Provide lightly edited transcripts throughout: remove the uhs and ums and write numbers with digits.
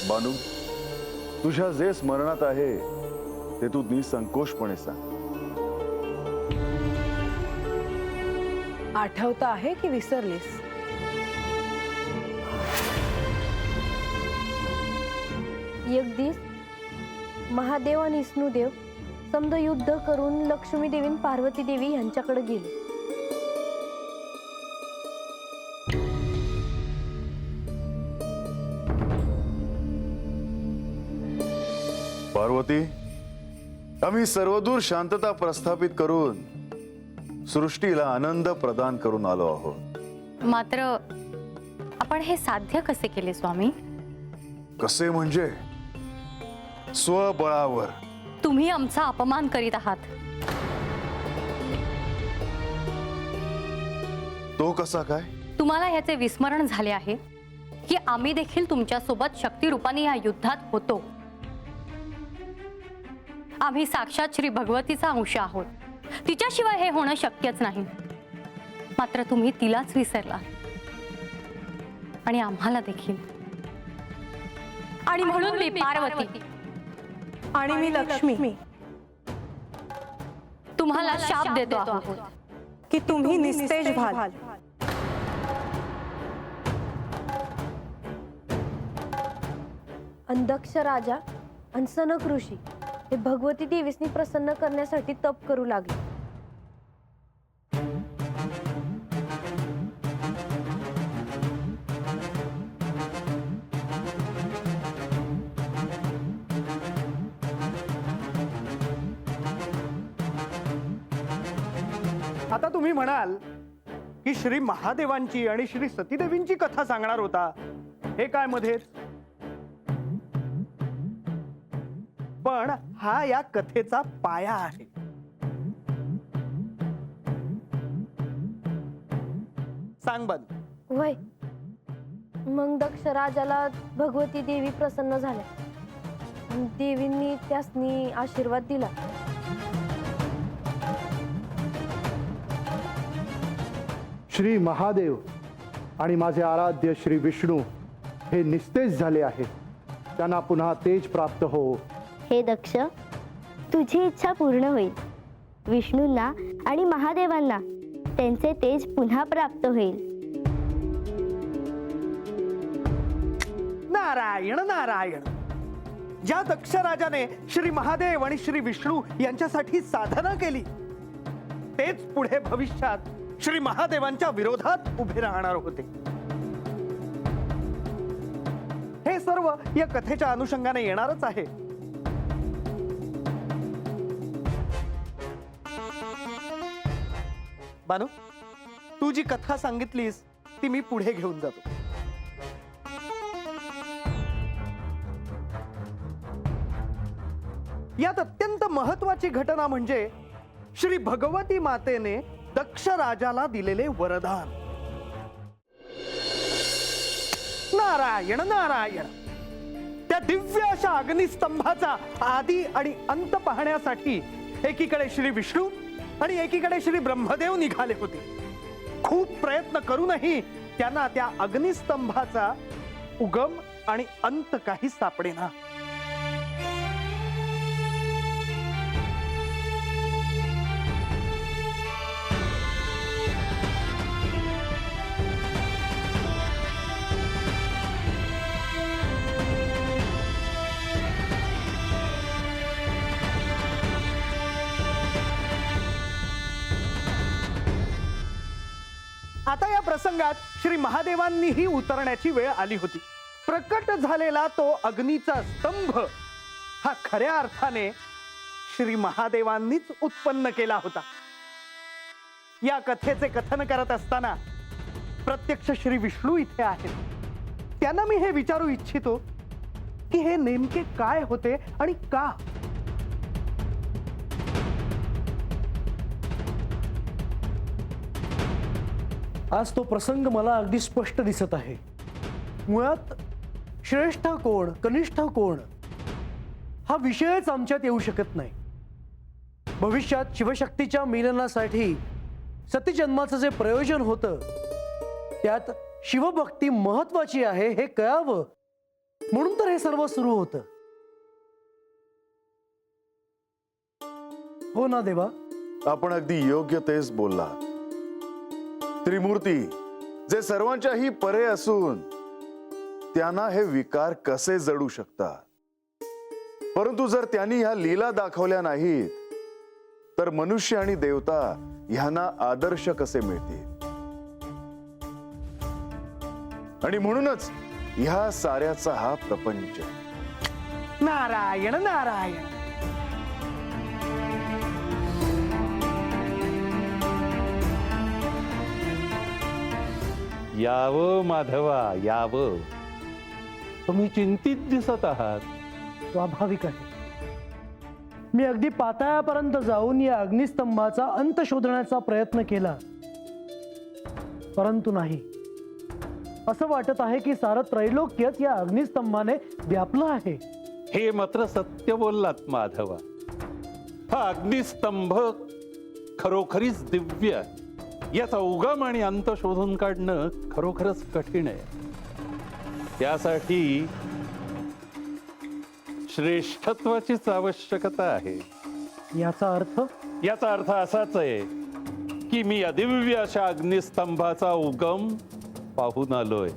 बानू, तुझ्या जे स्मरणात आहे ते तू निसंकोचपणे सांग. आठवतं आहे की विसरलीस? एक दिस महादेव आणि विष्णुदेव समद युद्ध करून लक्ष्मी देवी आणि पार्वती देवी यांच्याकडे गेले. पार्वती, आम्ही सर्वदूर शांतता प्रस्थापित करून सृष्टीला आनंद प्रदान करून आलो आहोत. मात्र आपण हे साध्य कसे केले स्वामी? कसे म्हणजे? स्वबळावर. तुम्ही आमचा अपमान करीत आहात. तो कसा काय? तुम्हाला ह्याचे विस्मरण झाले आहे की आम्ही देखील तुमच्या सोबत शक्ती रूपाने या युद्धात होतो. आम्ही साक्षात श्री भगवतीचा अंश आहोत. तिच्याशिवाय हे होणं शक्यच नाही. मात्र तुम्ही तिलाच विसरला आणि आम्हाला देखील. आणि म्हणून मी पार्वती आणि मी लक्ष्मी तुम्हाला शाप देतो आहोत की तुम्ही निस्तेज व्हाल. दक्ष राजा आणि सनक ऋषी हे भगवती देवीसनी प्रसन्न करण्यासाठी तप करू लागले. आता तुम्ही म्हणाल की श्री महादेवांची आणि श्री सतीदेवींची कथा सांगणार होता, हे काय मध्येच? पण हा या कथेचा पाया आहे. सांग बन. वय मग दक्ष राजाला भगवती देवी प्रसन्न झाल्या आणि देवींनी त्यासनी आशीर्वाद दिला. श्री महादेव आणि माझे आराध्य श्री विष्णू हे निस्तेज झाले आहेत. त्यांना पुन्हा तेज प्राप्त हो. हे दक्ष, तुझी इच्छा पूर्ण होईल. विष्णूंना आणि महादेवांना त्यांचे तेज पुन्हा प्राप्त होईल. नारायण नारायण. ज्या दक्ष राजाने श्री महादेव आणि श्री विष्णू यांच्यासाठी साधना केली, तेच पुढे भविष्यात श्री महादेवांच्या विरोधात उभे राहणार होते. हे सर्व या कथेच्या अनुषंगाने येणारच आहे. बानू, तू जी कथा सांगितलीस ती मी पुढे घेऊन जातो. यात अत्यंत महत्वाची घटना म्हणजे श्री भगवती मातेने दक्ष राजाला दिलेले वरदान. नारायण नारायण. त्या दिव्य अशा अग्निस्तंभाचा आदी आणि अंत पाहण्यासाठी एकीकडे श्री विष्णू आणि एकीकडे श्री ब्रह्मदेव निघाले होते. खूप प्रयत्न करूनही त्यांना त्या अग्निस्तंभाचा उगम आणि अंत काही सापडेना. आता या प्रसंगात श्री महादेवांनीही उतरण्याची वेळ आली होती. प्रकट झालेला तो अग्नीचा स्तंभ हा खऱ्या अर्थाने श्री महादेवांनीच उत्पन्न केला होता. या कथेचे कथन करत असताना प्रत्यक्ष श्री विष्णू इथे आहेत. त्यांना मी हे विचारू इच्छितो की हे नेमके काय होते आणि का? आज तो प्रसंग मला अगदी स्पष्ट दिसत आहे. मुळात श्रेष्ठ कोण कनिष्ठ कोण हा विषयच आमच्यात येऊ शकत नाही. भविष्यात शिवशक्तीच्या मिलनासाठी सतीजन्माचं जे प्रयोजन होतं त्यात शिवभक्ती महत्वाची आहे हे कळावं म्हणून तर हे सर्व सुरू होतं. हो ना देवा? आपण अगदी योग्य तेच बोलला. त्रिमूर्ती जे सर्वांच्याही परे असून त्यांना हे विकार कसे जडू शकतात, परंतु जर त्यांनी ह्या लीला दाखवल्या नाहीत तर मनुष्य आणि देवता ह्यांना आदर्श कसे मिळतील. आणि म्हणूनच ह्या साऱ्याचा हा प्रपंच. नारायण नारायण. यावं माधवा यावं. तुम्ही चिंतित दिसत आहात. स्वाभाविक आहे. मी अगदी पाताळापर्यंत जाऊन या अग्निस्तंभाचा अंत शोधण्याचा प्रयत्न केला, परंतु नाही. असं वाटत आहे की सारं त्रैलोक्यच या अग्निस्तंभाने व्यापलं आहे. हे मात्र सत्य बोललात माधवा. हा अग्निस्तंभ खरोखरीच दिव्य आहे. याचा उगम आणि अंत शोधून काढणं खरोखरच कठीण आहे. त्यासाठी श्रेष्ठत्वाचीच आवश्यकता आहे. याचा अर्थ असाच आहे की मी अदिव्य अशा अग्निस्तंभाचा उगम पाहून आलोय.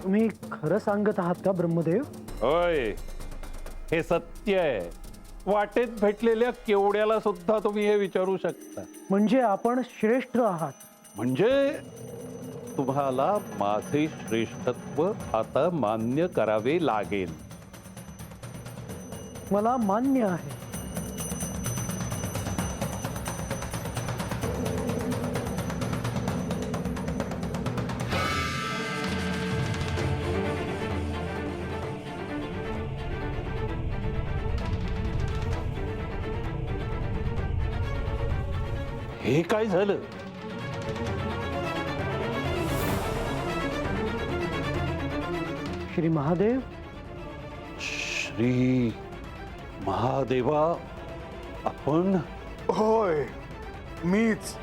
तुम्ही खरं सांगत आहात का ब्रह्मदेव? होय, हे सत्य आहे. वाटेत भेटलेल्या केवड्याला सुद्धा तुम्ही हे विचारू शकता. म्हणजे आपण श्रेष्ठ आहात. म्हणजे तुम्हाला माझे श्रेष्ठत्व आता मान्य करावे लागेल. मला मान्य आहे. हे काय झालं? श्री महादेव. श्री महादेवा, आपण? होय, मीच.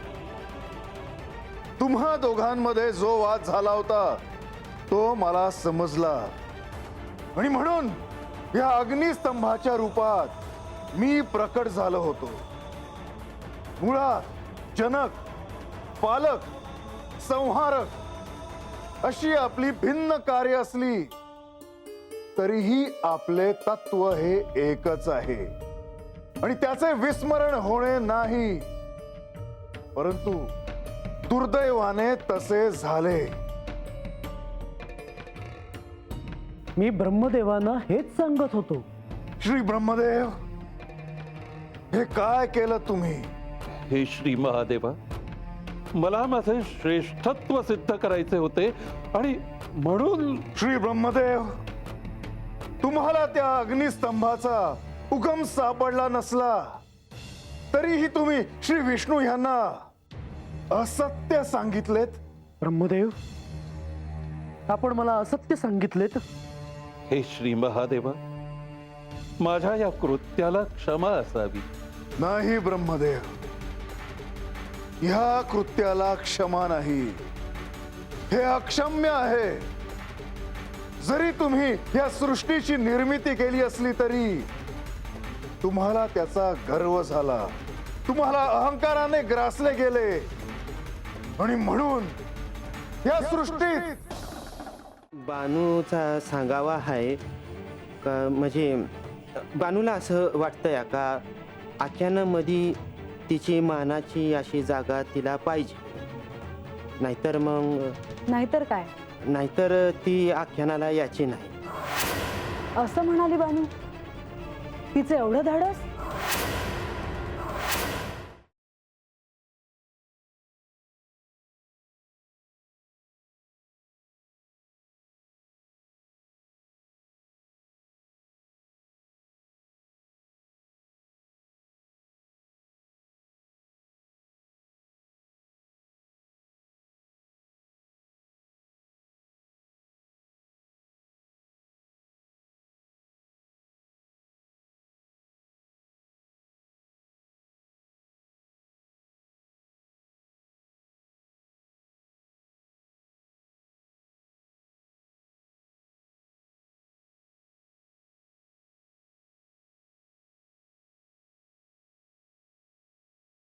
तुम्हा दोघांमध्ये जो वाद झाला होता तो मला समजला आणि म्हणून या अग्निस्तंभाच्या रूपात मी प्रकट झालो होतो. मुळात जनक, पालक, संहारक अशी आपली भिन्न कार्य असली तरीही आपले तत्व हे एकच आहे आणि त्याचे विस्मरण होणे नाही. परंतु दुर्दैवाने तसे झाले. मी ब्रह्मदेवांना हेच सांगत होतो. श्री ब्रह्मदेव, हे काय केलं तुम्ही? हे श्री महादेवा, मला माझे श्रेष्ठत्व सिद्ध करायचे होते आणि म्हणून. श्री ब्रह्मदेव, तुम्हाला त्या अग्निस्तंभाचा उगम सापडला नसला तरीही तुम्ही श्री विष्णू यांना असत्य सांगितलेत. ब्रह्मदेव, आपण मला असत्य सांगितलेत. हे श्री महादेवा, माझ्या या कृत्याला क्षमा असावी. नाही ब्रह्मदेव, ह्या कृत्याला क्षमा नाही. हे अक्षम्य आहे. जरी तुम्ही या सृष्टीची निर्मिती केली असली तरी तुम्हाला त्याचा गर्व झाला. तुम्हाला अहंकाराने ग्रासले गेले आणि म्हणून या सृष्टीत बानूचा सांगावा आहे का? म्हणजे बानूला असं वाटतंय का आख्यानामध्ये तिची मानाची अशी जागा तिला पाहिजे. नाहीतर काय नाहीतर ती आख्यानाला याची नाही. असं म्हणाली बानू? तिचं एवढं धाडस?